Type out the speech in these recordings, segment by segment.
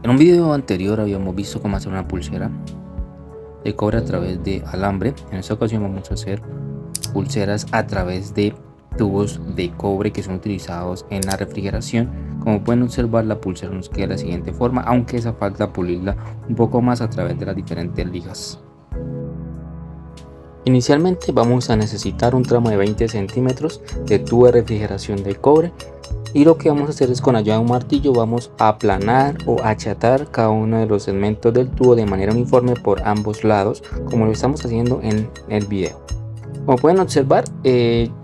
En un video anterior habíamos visto cómo hacer una pulsera de cobre a través de alambre. En esta ocasión vamos a hacer pulseras a través de tubos de cobre que son utilizados en la refrigeración. Como pueden observar, la pulsera nos queda de la siguiente forma, aunque esa falta pulirla un poco más a través de las diferentes ligas. Inicialmente vamos a necesitar un tramo de 20 centímetros de tubo de refrigeración de cobre, y lo que vamos a hacer es, con ayuda de un martillo, vamos a aplanar o achatar cada uno de los segmentos del tubo de manera uniforme por ambos lados, como lo estamos haciendo en el video. Como pueden observar,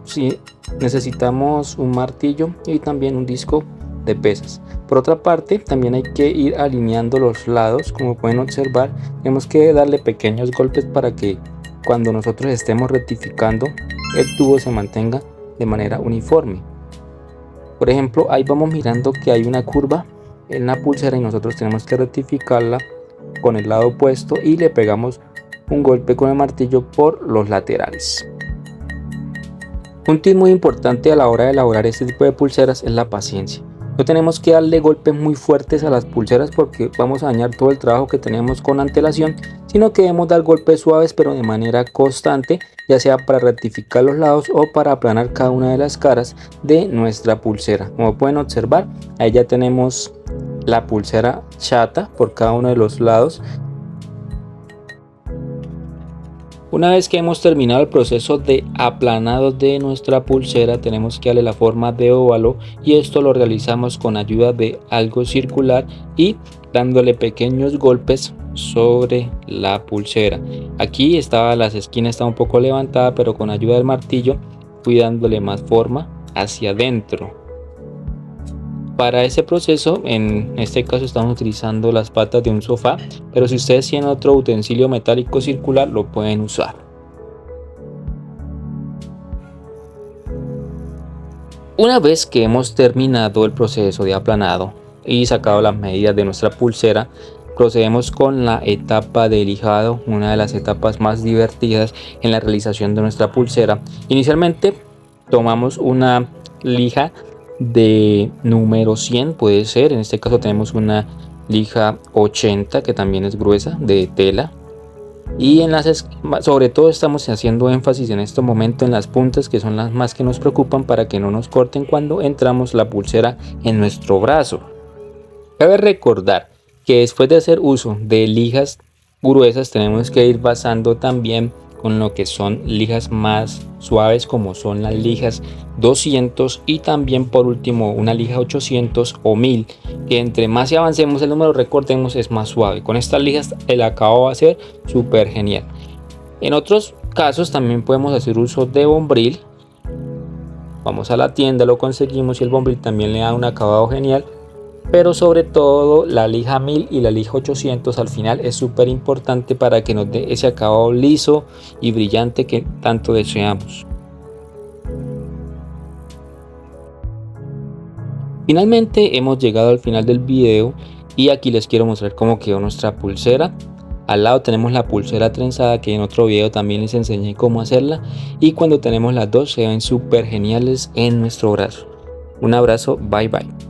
sí, necesitamos un martillo y también un disco de pesas. Por otra parte, también hay que ir alineando los lados. Como pueden observar, tenemos que darle pequeños golpes para que cuando nosotros estemos rectificando, el tubo se mantenga de manera uniforme. Por ejemplo, ahí vamos mirando que hay una curva en la pulsera y nosotros tenemos que rectificarla con el lado opuesto y le pegamos un golpe con el martillo por los laterales. Un tip muy importante a la hora de elaborar este tipo de pulseras es la paciencia. No tenemos que darle golpes muy fuertes a las pulseras porque vamos a dañar todo el trabajo que tenemos con antelación, sino que debemos dar golpes suaves pero de manera constante, ya sea para rectificar los lados o para aplanar cada una de las caras de nuestra pulsera. Como pueden observar, ahí ya tenemos la pulsera chata por cada uno de los lados. Una vez que hemos terminado el proceso de aplanado de nuestra pulsera, tenemos que darle la forma de óvalo, y esto lo realizamos con ayuda de algo circular y dándole pequeños golpes sobre la pulsera. Aquí las esquinas están un poco levantadas, pero con ayuda del martillo fui dándole más forma hacia adentro. Para ese proceso, en este caso estamos utilizando las patas de un sofá, pero si ustedes tienen otro utensilio metálico circular, lo pueden usar. Una vez que hemos terminado el proceso de aplanado y sacado las medidas de nuestra pulsera, procedemos con la etapa de lijado, una de las etapas más divertidas en la realización de nuestra pulsera. Inicialmente tomamos una lija de número 100, puede ser, en este caso tenemos una lija 80 que también es gruesa, de tela, y sobre todo estamos haciendo énfasis en este momento en las puntas, que son las más que nos preocupan para que no nos corten cuando entramos la pulsera en nuestro brazo. Cabe recordar que después de hacer uso de lijas gruesas, tenemos que ir basando también con lo que son lijas más suaves, como son las lijas 200 y también por último una lija 800 o 1000, que entre más avancemos el número, recordemos, es más suave. Con estas lijas el acabado va a ser súper genial. En otros casos también podemos hacer uso de bombril. Vamos a la tienda, lo conseguimos, y el bombril también le da un acabado genial, pero sobre todo la lija 1000 y la lija 800 al final es súper importante para que nos dé ese acabado liso y brillante que tanto deseamos. Finalmente hemos llegado al final del video y aquí les quiero mostrar cómo quedó nuestra pulsera. Al lado tenemos la pulsera trenzada, que en otro video también les enseñé cómo hacerla, y cuando tenemos las dos se ven súper geniales en nuestro brazo. Un abrazo, bye bye.